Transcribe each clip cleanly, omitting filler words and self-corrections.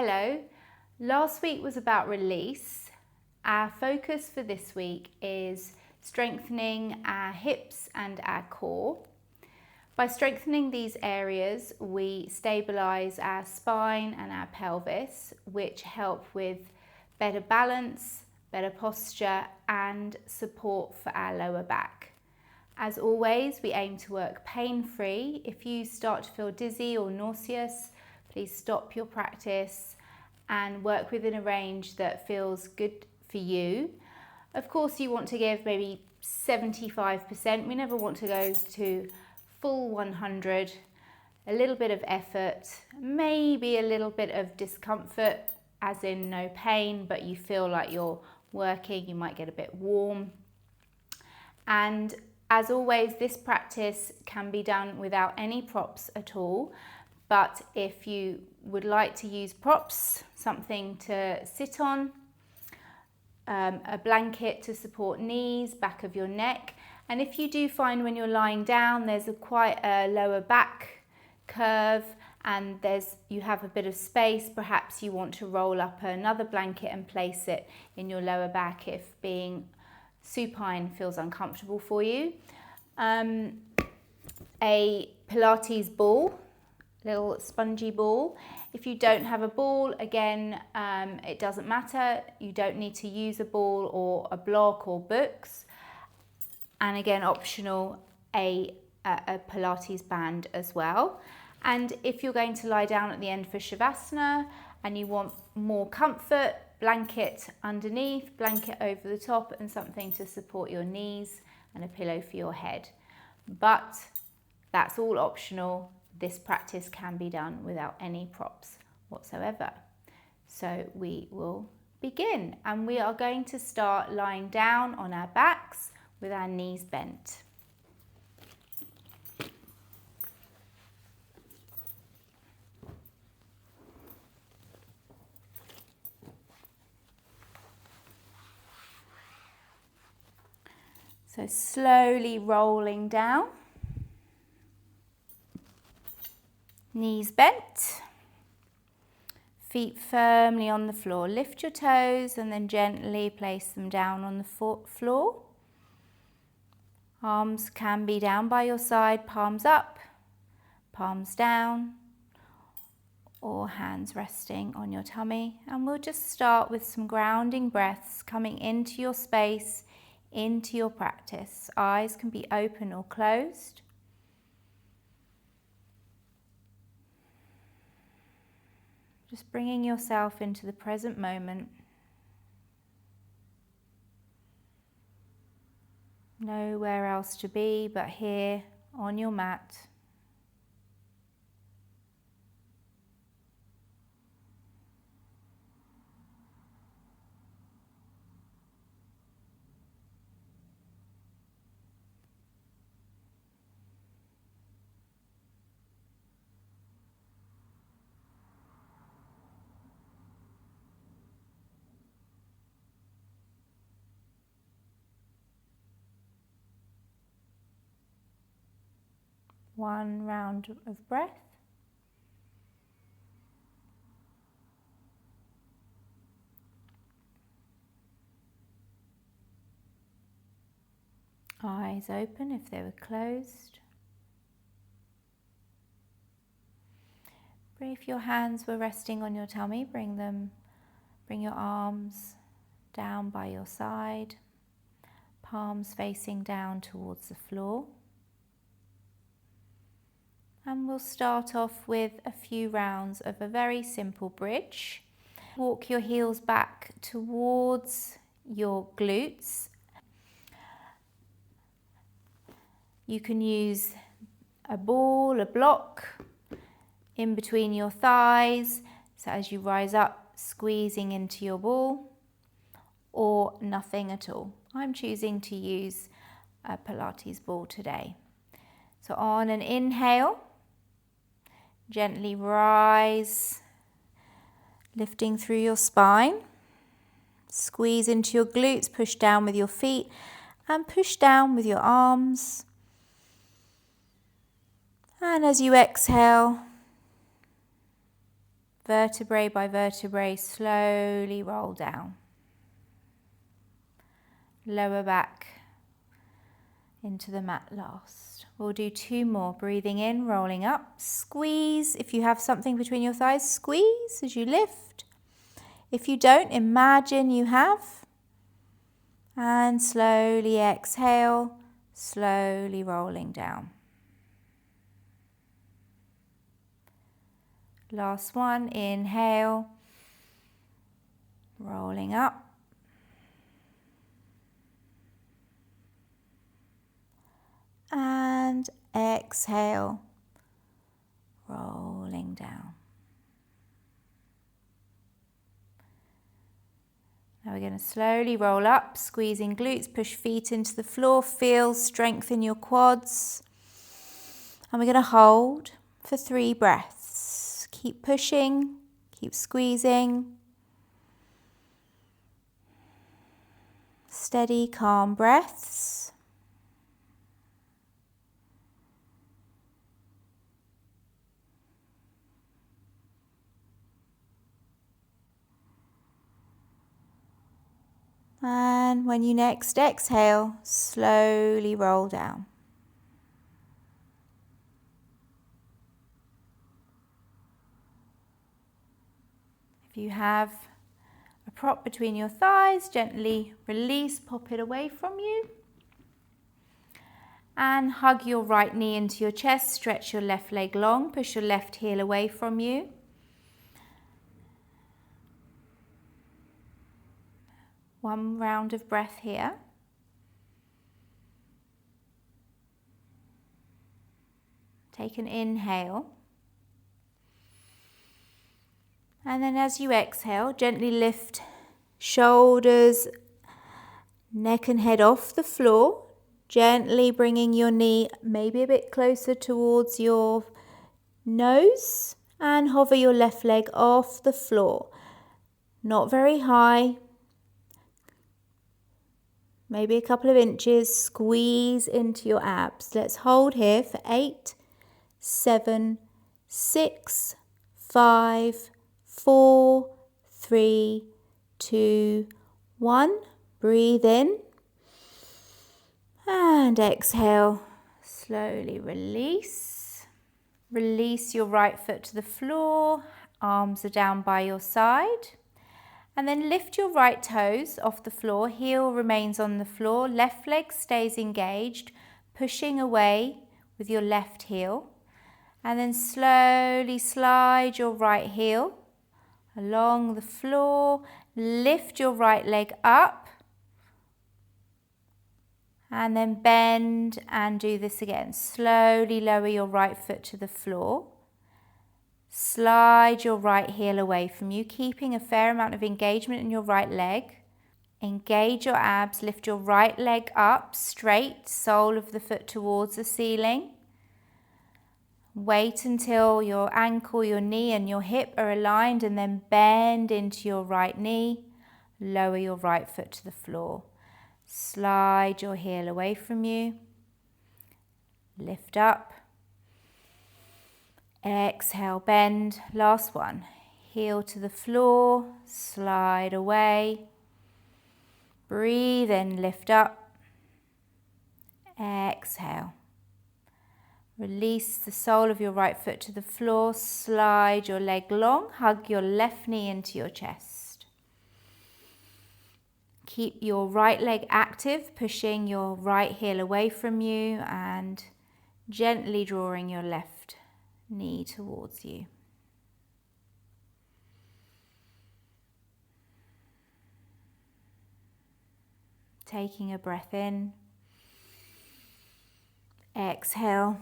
Hello. Last week was about release. Our focus for this week is strengthening our hips and our core. By strengthening these areas, we stabilise our spine and our pelvis, which help with better balance, better posture and support for our lower back. As always, we aim to work pain-free. If you start to feel dizzy or nauseous, please stop your practice and work within a range that feels good for you. Of course, you want to give maybe 75%. We never want to go to full 100. A little bit of effort, maybe a little bit of discomfort, as in no pain, but you feel like you're working, you might get a bit warm. And as always, this practice can be done without any props at all. But if you would like to use props, something to sit on, a blanket to support knees, back of your neck. And if you do find when you're lying down, there's quite a lower back curve and you have a bit of space, perhaps you want to roll up another blanket and place it in your lower back if being supine feels uncomfortable for you. A Pilates ball, little spongy ball. If you don't have a ball, again, it doesn't matter. You don't need to use a ball or a block or books. And again, optional, a Pilates band as well. And if you're going to lie down at the end for Shavasana and you want more comfort, blanket underneath, blanket over the top and something to support your knees and a pillow for your head. But that's all optional. This practice can be done without any props whatsoever. So we will begin, and we are going to start lying down on our backs with our knees bent. So slowly rolling down, knees bent, feet firmly on the floor. Lift your toes and then gently place them down on the floor. Arms can be down by your side, palms up, palms down, or hands resting on your tummy. And we'll just start with some grounding breaths coming into your space, into your practice. Eyes can be open or closed. Just bringing yourself into the present moment. Nowhere else to be but here on your mat. One round of breath. Eyes open if they were closed. If your hands were resting on your tummy, bring your arms down by your side, palms facing down towards the floor. And we'll start off with a few rounds of a very simple bridge. Walk your heels back towards your glutes. You can use a ball, a block in between your thighs. So as you rise up, squeezing into your ball, or nothing at all. I'm choosing to use a Pilates ball today. So on an inhale, gently rise, lifting through your spine. Squeeze into your glutes, push down with your feet and push down with your arms. And as you exhale, Vertebrae by vertebrae, slowly roll down. Lower back into the mat last. We'll do 2 more. Breathing in, rolling up, squeeze. If you have something between your thighs, squeeze as you lift. If you don't, imagine you have. And slowly exhale, slowly rolling down. Last one, inhale, rolling up. And exhale, rolling down. Now we're going to slowly roll up, squeezing glutes, push feet into the floor, feel strength in your quads. And we're going to hold for 3 breaths. Keep pushing, keep squeezing. Steady, calm breaths. And when you next exhale, slowly roll down. If you have a prop between your thighs, gently release, pop it away from you. And hug your right knee into your chest, stretch your left leg long, push your left heel away from you. One round of breath here. Take an inhale. And then as you exhale, gently lift shoulders, neck and head off the floor. Gently bringing your knee maybe a bit closer towards your nose. And hover your left leg off the floor. Not very high. Maybe a couple of inches. Squeeze into your abs. Let's hold here for 8, 7, 6, 5, 4, 3, 2, 1. Breathe in. And exhale. Slowly release. Release your right foot to the floor. Arms are down by your side. And then lift your right toes off the floor. Heel remains on the floor. Left leg stays engaged, pushing away with your left heel. And then slowly slide your right heel along the floor. Lift your right leg up. And then bend and do this again. Slowly lower your right foot to the floor. Slide your right heel away from you, keeping a fair amount of engagement in your right leg. Engage your abs, lift your right leg up, straight, sole of the foot towards the ceiling. Wait until your ankle, your knee and your hip are aligned and then bend into your right knee. Lower your right foot to the floor. Slide your heel away from you. Lift up. Exhale, bend. Last one. Heel to the floor. Slide away. Breathe in, lift up. Exhale. Release the sole of your right foot to the floor. Slide your leg long. Hug your left knee into your chest. Keep your right leg active, pushing your right heel away from you and gently drawing your left knee towards you. Taking a breath in. Exhale.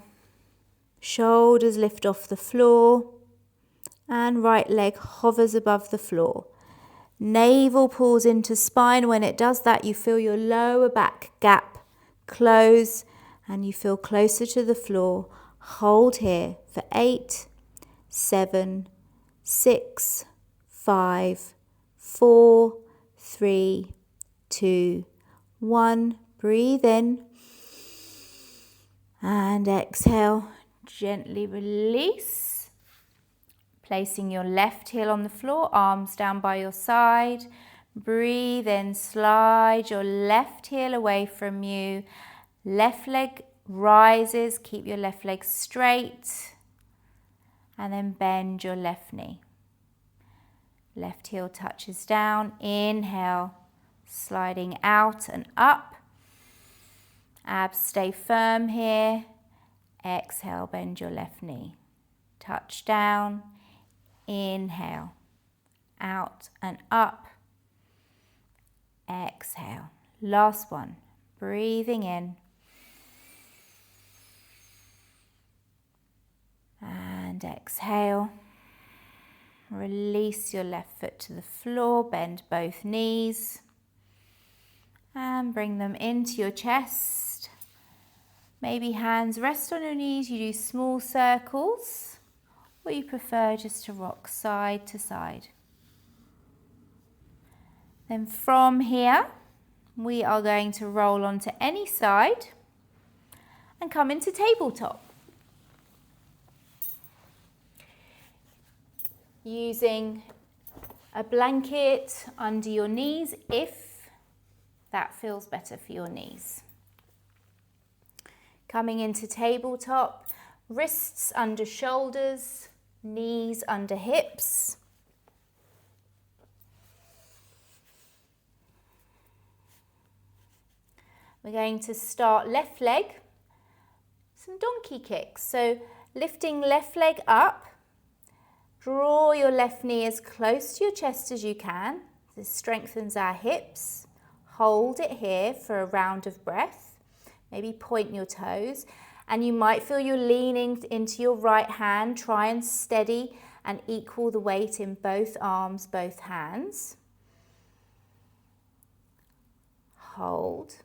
Shoulders lift off the floor and right leg hovers above the floor. Navel pulls into spine. When it does that, you feel your lower back gap close and you feel closer to the floor. Hold here for 8, 7, 6, 5, 4, 3, 2, 1. Breathe in and exhale. Gently release. Placing your left heel on the floor, arms down by your side. Breathe in, slide your left heel away from you. Left leg rises, keep your left leg straight. And then bend your left knee. Left heel touches down. Inhale, sliding out and up. Abs stay firm here. Exhale, bend your left knee. Touch down. Inhale, out and up. Exhale. Last one. Breathing in. And exhale. Release your left foot to the floor. Bend both knees. And bring them into your chest. Maybe hands rest on your knees. You do small circles. Or you prefer just to rock side to side. Then from here, we are going to roll onto any side and come into tabletop. Using a blanket under your knees if that feels better for your knees. Coming into tabletop, wrists under shoulders, knees under hips. We're going to start left leg, some donkey kicks. So lifting left leg up, draw your left knee as close to your chest as you can. This strengthens our hips. Hold it here for a round of breath. Maybe point your toes. And you might feel you're leaning into your right hand. Try and steady and equal the weight in both arms, both hands. Hold.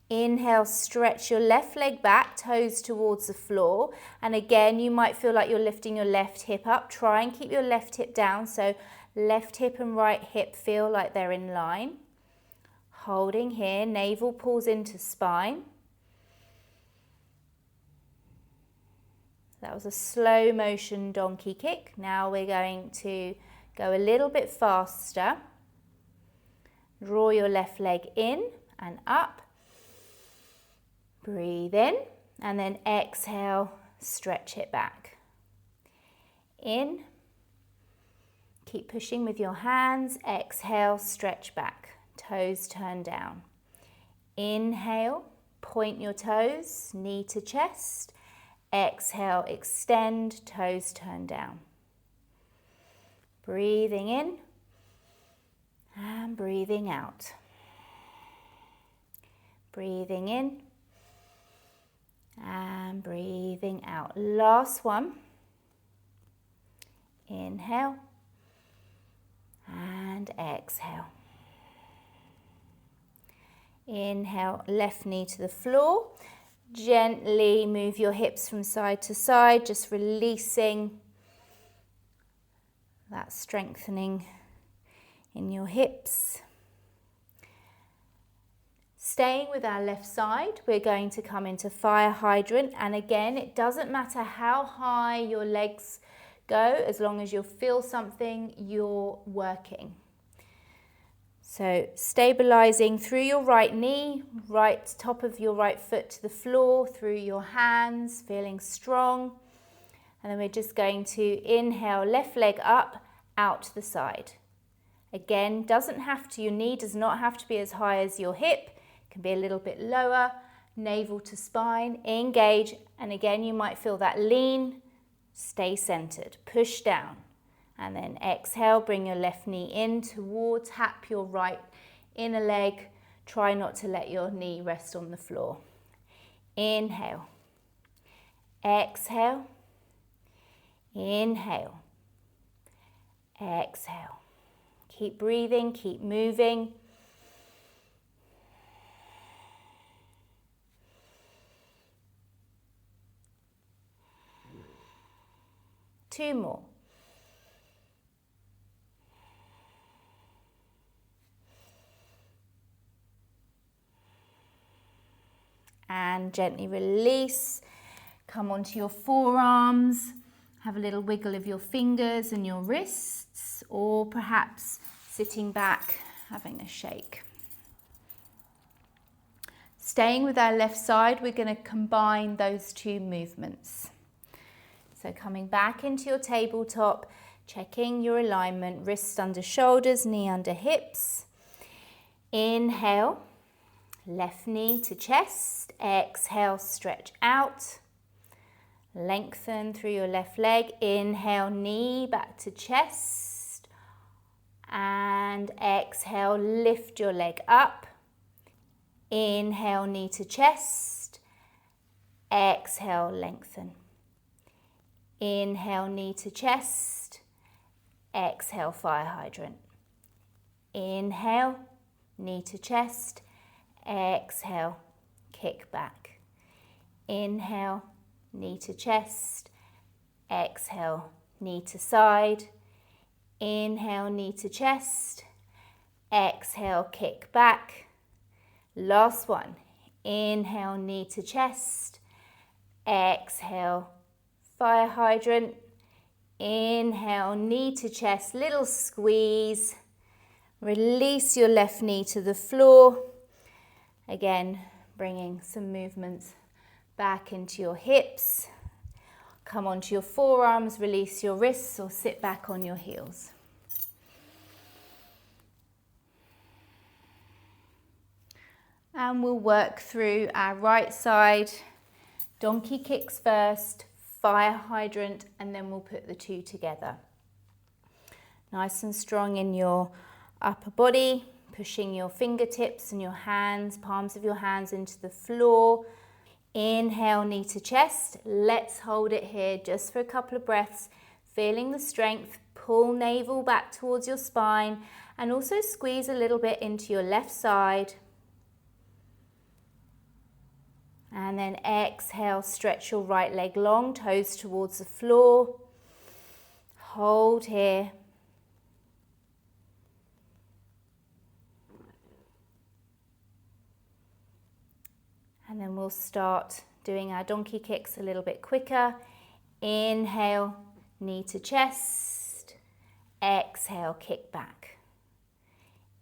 Inhale, stretch your left leg back, toes towards the floor. And again, you might feel like you're lifting your left hip up. Try and keep your left hip down so left hip and right hip feel like they're in line. Holding here, navel pulls into spine. That was a slow motion donkey kick. Now we're going to go a little bit faster. Draw your left leg in and up. Breathe in and then exhale, stretch it back. In, keep pushing with your hands. Exhale, stretch back. Toes turn down. Inhale, point your toes, knee to chest. Exhale, extend, toes turn down. Breathing in and breathing out. Breathing in and breathing out. Last one. Inhale and exhale. Inhale, left knee to the floor. Gently move your hips from side to side, just releasing that strengthening in your hips. Staying with our left side, we're going to come into fire hydrant. And again, it doesn't matter how high your legs go, as long as you feel something, you're working. So stabilizing through your right knee, right top of your right foot to the floor, through your hands, feeling strong. And then we're just going to inhale, left leg up, out to the side. Again, doesn't have to, your knee does not have to be as high as your hip. It can be a little bit lower, navel to spine, engage. And again, you might feel that lean, stay centered, push down. And then exhale, bring your left knee in towards, tap your right inner leg. Try not to let your knee rest on the floor. Inhale. Exhale. Inhale. Exhale. Keep breathing, keep moving. Two more. And gently release. Come onto your forearms, have a little wiggle of your fingers and your wrists, or perhaps sitting back, having a shake. Staying with our left side, we're going to combine those two movements. So coming back into your tabletop, checking your alignment, wrists under shoulders, knee under hips. Inhale, left knee to chest. Exhale, stretch out. Lengthen through your left leg. Inhale, knee back to chest. And exhale, lift your leg up. Inhale, knee to chest. Exhale, lengthen. Inhale, knee to chest. Exhale, fire hydrant. Inhale, knee to chest. Exhale, kick back. Inhale, knee to chest. Exhale, knee to side. Inhale, knee to chest. Exhale, kick back. Last one. Inhale, knee to chest. Exhale, fire hydrant. Inhale, knee to chest, little squeeze. Release your left knee to the floor. Again, bringing some movements back into your hips. Come onto your forearms, release your wrists, or sit back on your heels. And we'll work through our right side. Donkey kicks first, fire hydrant, and then we'll put the two together. Nice and strong in your upper body, pushing your fingertips and your hands, palms of your hands into the floor. Inhale, knee to chest. Let's hold it here just for a couple of breaths, feeling the strength. Pull navel back towards your spine and also squeeze a little bit into your left side. And then exhale, stretch your right leg long, toes towards the floor. Hold here. And then we'll start doing our donkey kicks a little bit quicker. Inhale, knee to chest. Exhale, kick back.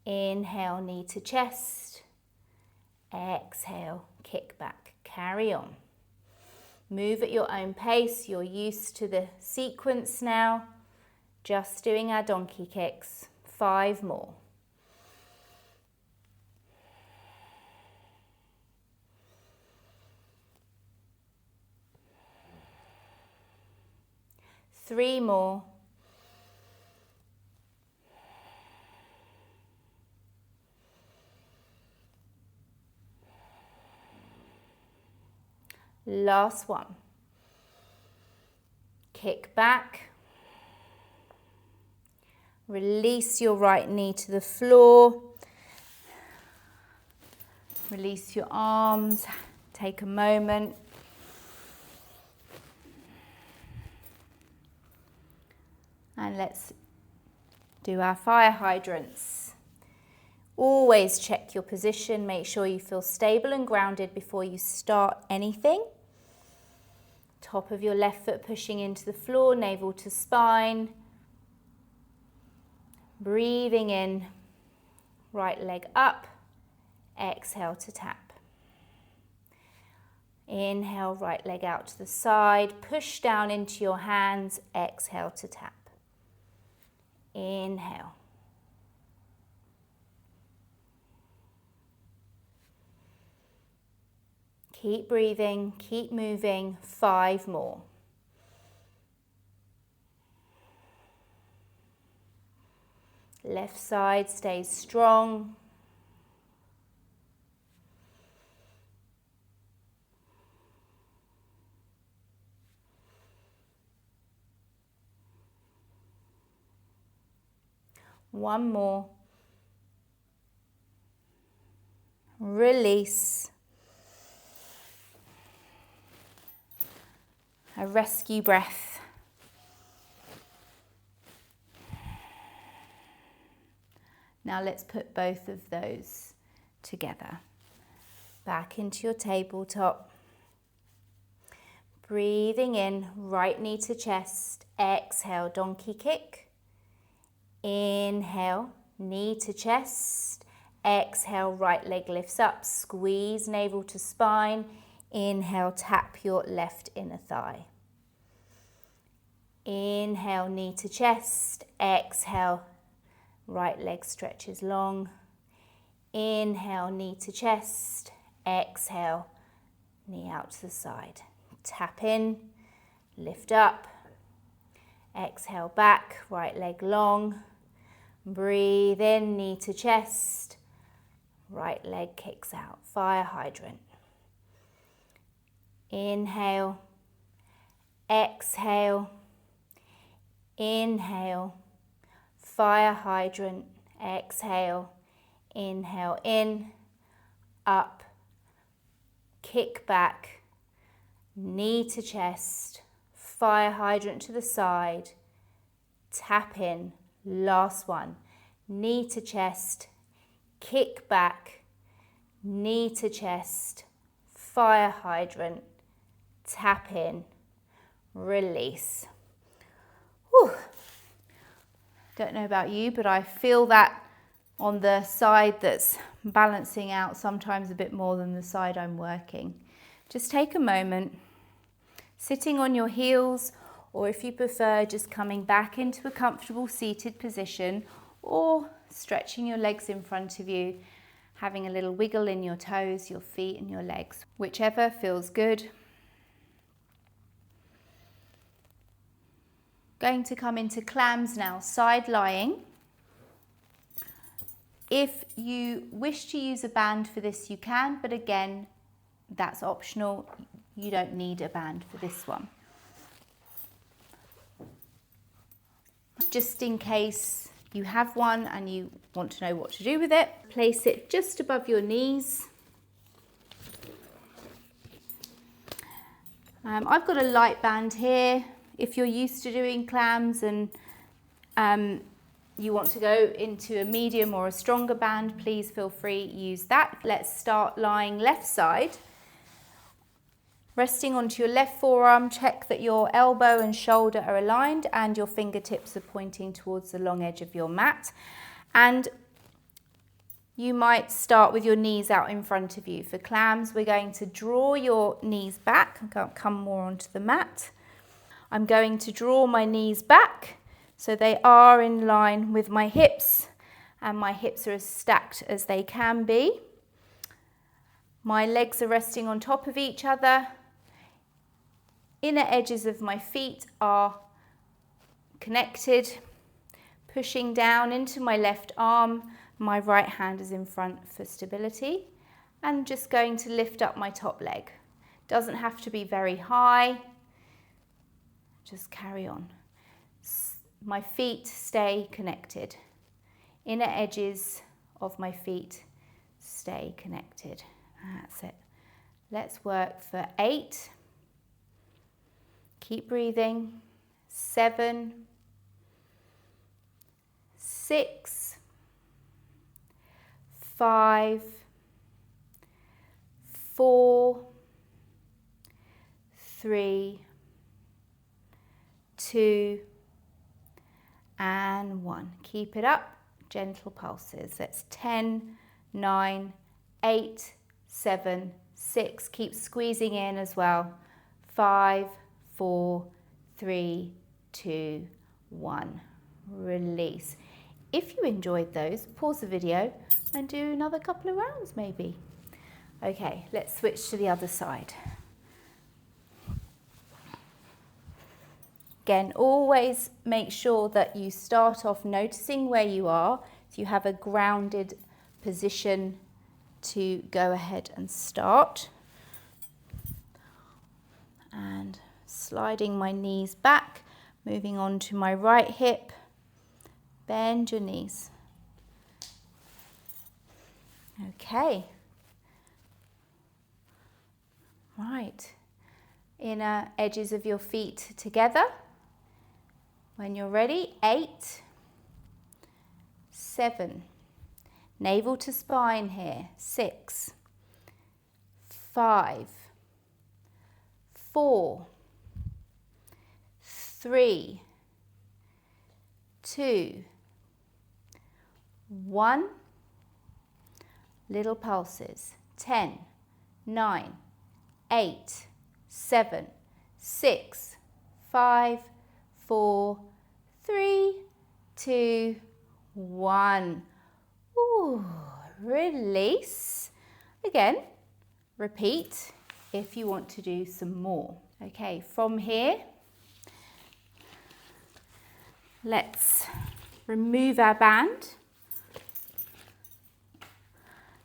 Inhale, knee to chest. Exhale, kick back. Carry on. Move at your own pace. You're used to the sequence now. Just doing our donkey kicks. 5 more. Three more. Last one. Kick back. Release your right knee to the floor. Release your arms. Take a moment. And let's do our fire hydrants. Always check your position. Make sure you feel stable and grounded before you start anything. Top of your left foot pushing into the floor, navel to spine. Breathing in, right leg up. Exhale to tap. Inhale, right leg out to the side. Push down into your hands. Exhale to tap. Inhale. Keep breathing, keep moving. 5 more. Left side stays strong. One more. Release. A rescue breath. Now let's put both of those together. Back into your tabletop. Breathing in, right knee to chest. Exhale, donkey kick. Inhale, knee to chest. Exhale, right leg lifts up. Squeeze navel to spine. Inhale, tap your left inner thigh. Inhale, knee to chest. Exhale, right leg stretches long. Inhale, knee to chest. Exhale, knee out to the side. Tap in, lift up. Exhale back, right leg long. Breathe in, knee to chest. Right leg kicks out, fire hydrant. Inhale, exhale, inhale, fire hydrant, exhale, inhale in, up, kick back, knee to chest, fire hydrant to the side, tap in, last one, knee to chest, kick back, knee to chest, fire hydrant, tap in, release. Whew. Don't know about you, but I feel that on the side that's balancing out sometimes a bit more than the side I'm working. Just take a moment, sitting on your heels, or if you prefer, just coming back into a comfortable seated position, or stretching your legs in front of you, having a little wiggle in your toes, your feet and your legs, whichever feels good. Going to come into clams now, side lying. If you wish to use a band for this, you can, but again, that's optional. You don't need a band for this one. Just in case you have one and you want to know what to do with it, place it just above your knees. I've got a light band here. If you're used to doing clams and you want to go into a medium or a stronger band, please feel free, use that. Let's start lying left side. Resting onto your left forearm, check that your elbow and shoulder are aligned and your fingertips are pointing towards the long edge of your mat. And you might start with your knees out in front of you. For clams, we're going to draw your knees back and come more onto the mat. I'm going to draw my knees back so they are in line with my hips, and my hips are as stacked as they can be. My legs are resting on top of each other. Inner edges of my feet are connected, pushing down into my left arm. My right hand is in front for stability. And just going to lift up my top leg. Doesn't have to be very high. Just carry on. My feet stay connected. Inner edges of my feet stay connected. That's it. Let's work for 8. Keep breathing. 7, 6, 5, 4, 3, 2, and 1. Keep it up, gentle pulses. That's 10, 9, 8, 7, 6. Keep squeezing in as well. 5, 4, 3, 2, 1. Release. If you enjoyed those, pause the video and do another couple of rounds maybe. Okay, let's switch to the other side. Again, always make sure that you start off noticing where you are, so you have a grounded position to go ahead and start. And sliding my knees back, moving on to my right hip. Bend your knees. Okay. Right. Inner edges of your feet together. When you're ready, 8, 7, navel to spine here, 6, 5, 4, 3, 2, 1. Little pulses. 10, 9, 8, 7, 6, 5, 4, 3, 2, 1. Ooh, release. Again, repeat if you want to do some more. Okay, from here, let's remove our band.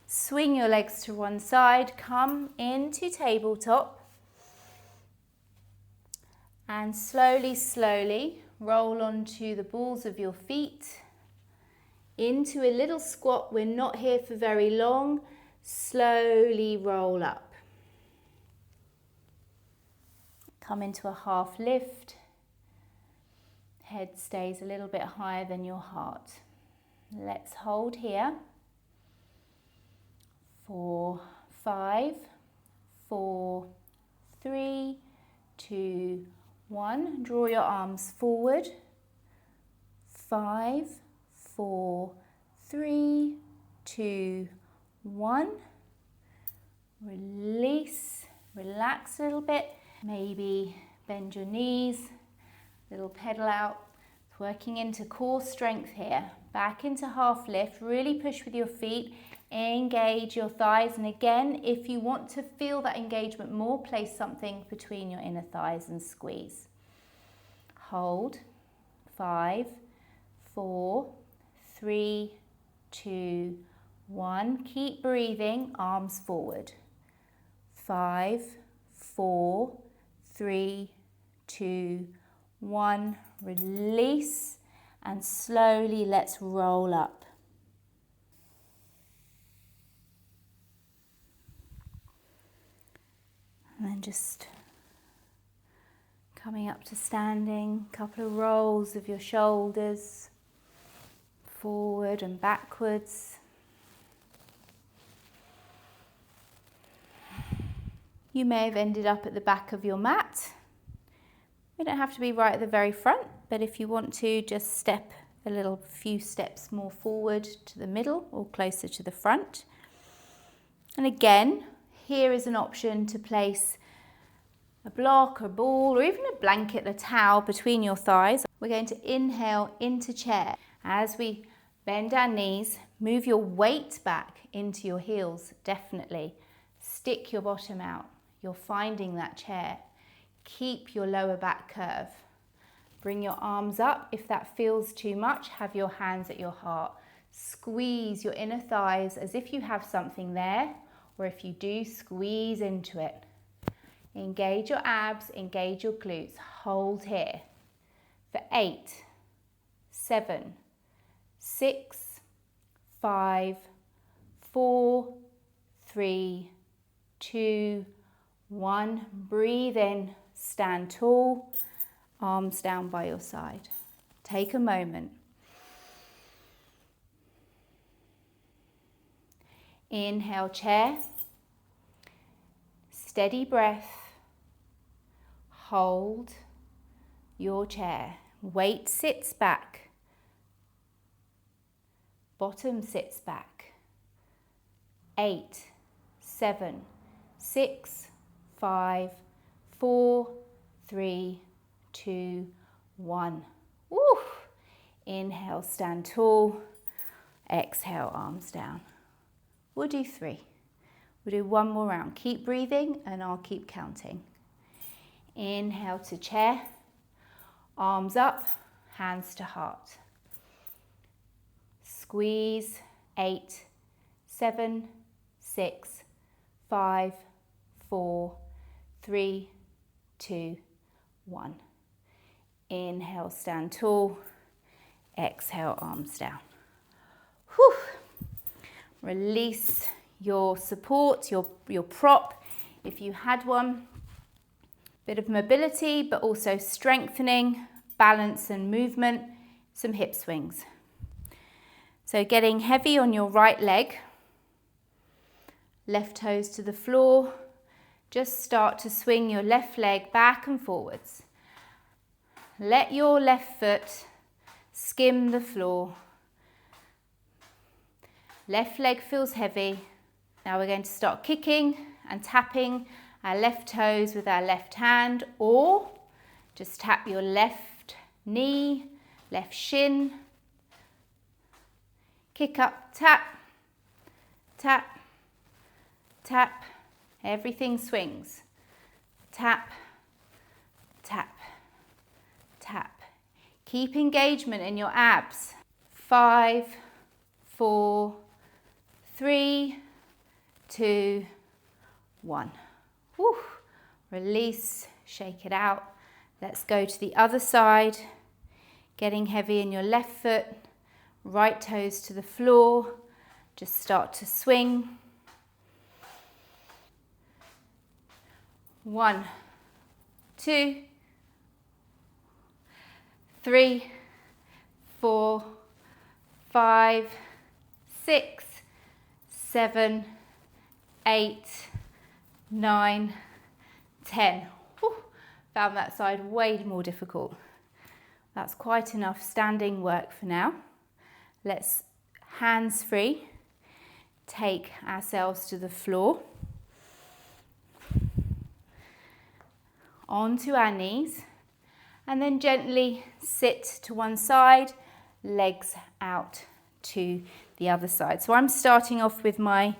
Swing your legs to one side, come into tabletop, and slowly, slowly roll onto the balls of your feet into a little squat. We're not here for very long. Slowly roll up. Come into a half lift. Head stays a little bit higher than your heart. Let's hold here. 4, 5, 4, 3, 2, 1. Draw your arms forward. 5, 4, 3, 2, 1. Release, relax a little bit. Maybe bend your knees, little pedal out. Working into core strength here. Back into half lift, really push with your feet. Engage your thighs, and again, if you want to feel that engagement more, place something between your inner thighs and squeeze. Hold. 5, 4, 3, 2, 1. Keep breathing, arms forward. 5, 4, 3, 2, 1. Release, and slowly let's roll up. And then just coming up to standing, a couple of rolls of your shoulders, forward and backwards. You may have ended up at the back of your mat. You don't have to be right at the very front, but if you want to, just step a few steps more forward to the middle or closer to the front. And again, here is an option to place a block, a ball, or even a blanket, a towel between your thighs. We're going to inhale into chair. As we bend our knees, move your weight back into your heels, definitely. Stick your bottom out. You're finding that chair. Keep your lower back curve. Bring your arms up. If that feels too much, have your hands at your heart. Squeeze your inner thighs as if you have something there, or if you do, squeeze into it. Engage your abs, engage your glutes. Hold here for 8, 7, 6, 5, 4, 3, 2, 1. Breathe in, stand tall, arms down by your side. Take a moment. Inhale, chair. Steady breath. Hold your chair. Weight sits back. Bottom sits back. 8, 7, 6, 5, 4, 3, 2, 1. Woo! Inhale, stand tall. Exhale, arms down. We'll do 3. We'll do one more round. Keep breathing and I'll keep counting. Inhale to chair. Arms up, hands to heart. Squeeze. 8, 7, 6, 5, 4, 3, 2, 1. Inhale, stand tall. Exhale, arms down. Whew. Release your support, your prop, if you had one. Bit of mobility, but also strengthening, balance and movement, some hip swings. So getting heavy on your right leg, left toes to the floor. Just start to swing your left leg back and forwards. Let your left foot skim the floor. Left leg feels heavy. Now we're going to start kicking and tapping our left toes with our left hand, or just tap your left knee, left shin. Kick up, tap, tap, tap. Everything swings. Tap, tap, tap. Keep engagement in your abs. 5, 4, 3, 2, 1. Woo. Release, shake it out. Let's go to the other side. Getting heavy in your left foot, right toes to the floor. Just start to swing. 1, 2, 3, 4, 5, 6, 7, 8, 9, 10. Whew. Found that side way more difficult. That's quite enough standing work for now. Let's, hands free, take ourselves to the floor. Onto our knees, and then gently sit to one side, legs out to the other side. So I'm starting off with my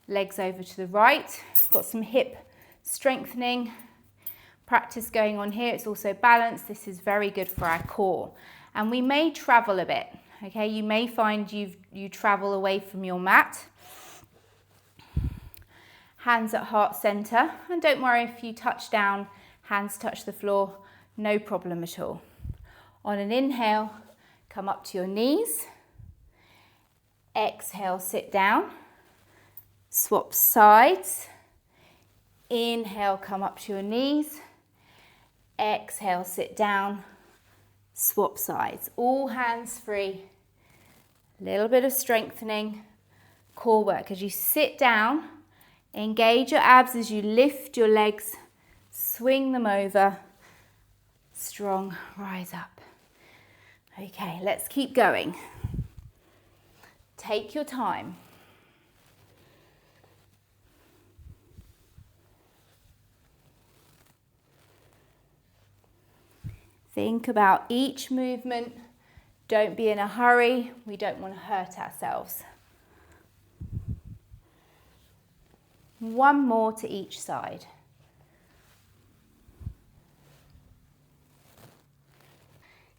legs over to the right. Got some hip strengthening practice going on here. It's also balance. This is very good for our core. And we may travel a bit, okay? You may find you travel away from your mat. Hands at heart center, and don't worry if you touch down, hands touch the floor, no problem at all. On an inhale, come up to your knees. Exhale, sit down. Swap sides. Inhale, come up to your knees. Exhale, sit down. Swap sides. All hands free. A little bit of strengthening. Core work. As you sit down, engage your abs as you lift your legs. Swing them over. Strong, rise up. Okay, let's keep going. Take your time. Think about each movement. Don't be in a hurry. We don't want to hurt ourselves. One more to each side.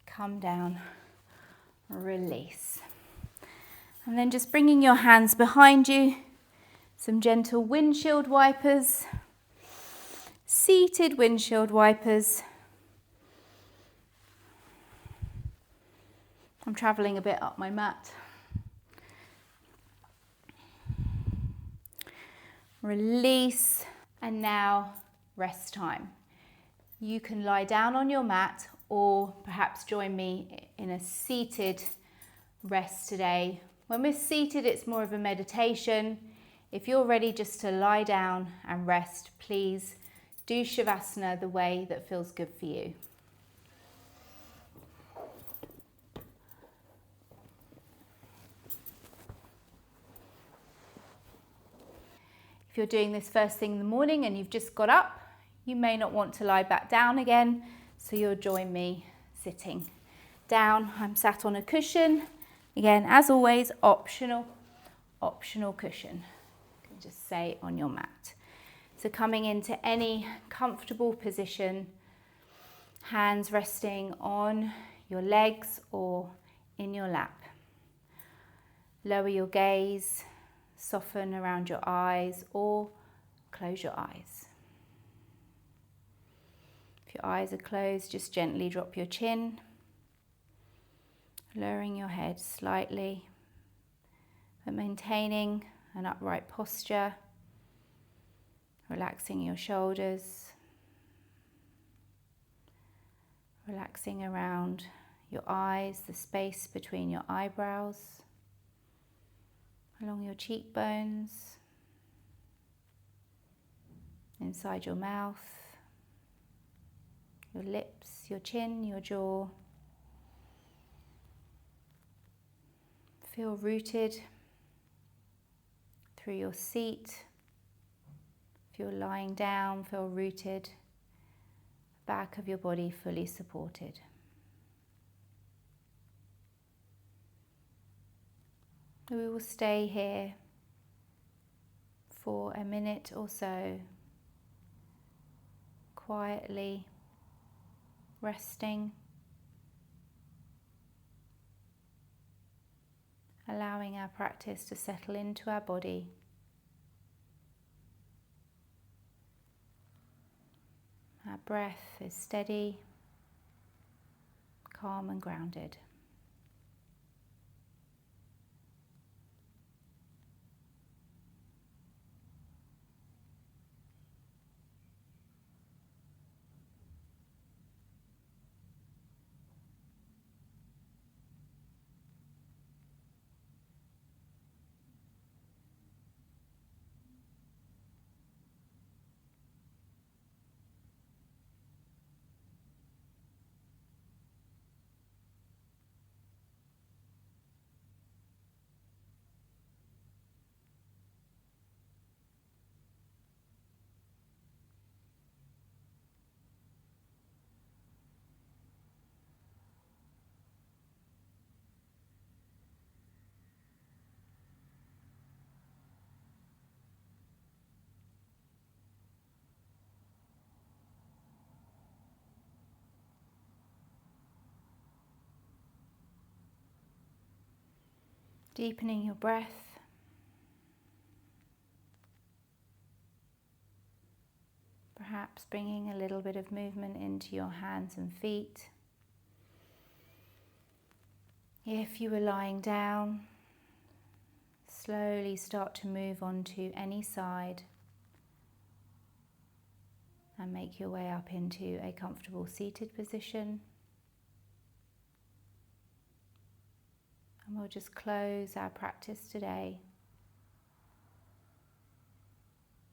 Come down, release. And then just bringing your hands behind you, some gentle windshield wipers, seated windshield wipers. I'm traveling a bit up my mat. Release, and now rest time. You can lie down on your mat or perhaps join me in a seated rest today. When we're seated, it's more of a meditation. If you're ready just to lie down and rest, please do Shavasana the way that feels good for you. If you're doing this first thing in the morning and you've just got up, you may not want to lie back down again, so you'll join me sitting down. I'm sat on a cushion. Again, as always, optional cushion. You can just say on your mat. So coming into any comfortable position, hands resting on your legs or in your lap. Lower your gaze, soften around your eyes or close your eyes. If your eyes are closed, just gently drop your chin, lowering your head slightly, but maintaining an upright posture, relaxing your shoulders, relaxing around your eyes, the space between your eyebrows, along your cheekbones, inside your mouth, your lips, your chin, your jaw. Feel rooted through your seat. If you're lying down, feel rooted. Back of your body fully supported. We will stay here for a minute or so, quietly resting, allowing our practice to settle into our body. Our breath is steady, calm and grounded. Deepening your breath. Perhaps bringing a little bit of movement into your hands and feet. If you were lying down, slowly start to move onto any side and make your way up into a comfortable seated position. And we'll just close our practice today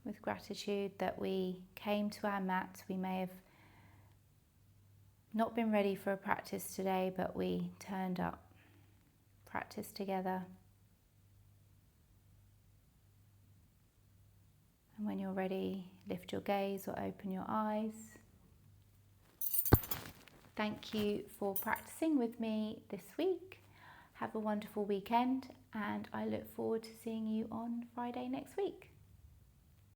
with gratitude that we came to our mat. We may have not been ready for a practice today, but we turned up, practiced together. And when you're ready, lift your gaze or open your eyes. Thank you for practicing with me this week. Have a wonderful weekend, and I look forward to seeing you on Friday next week.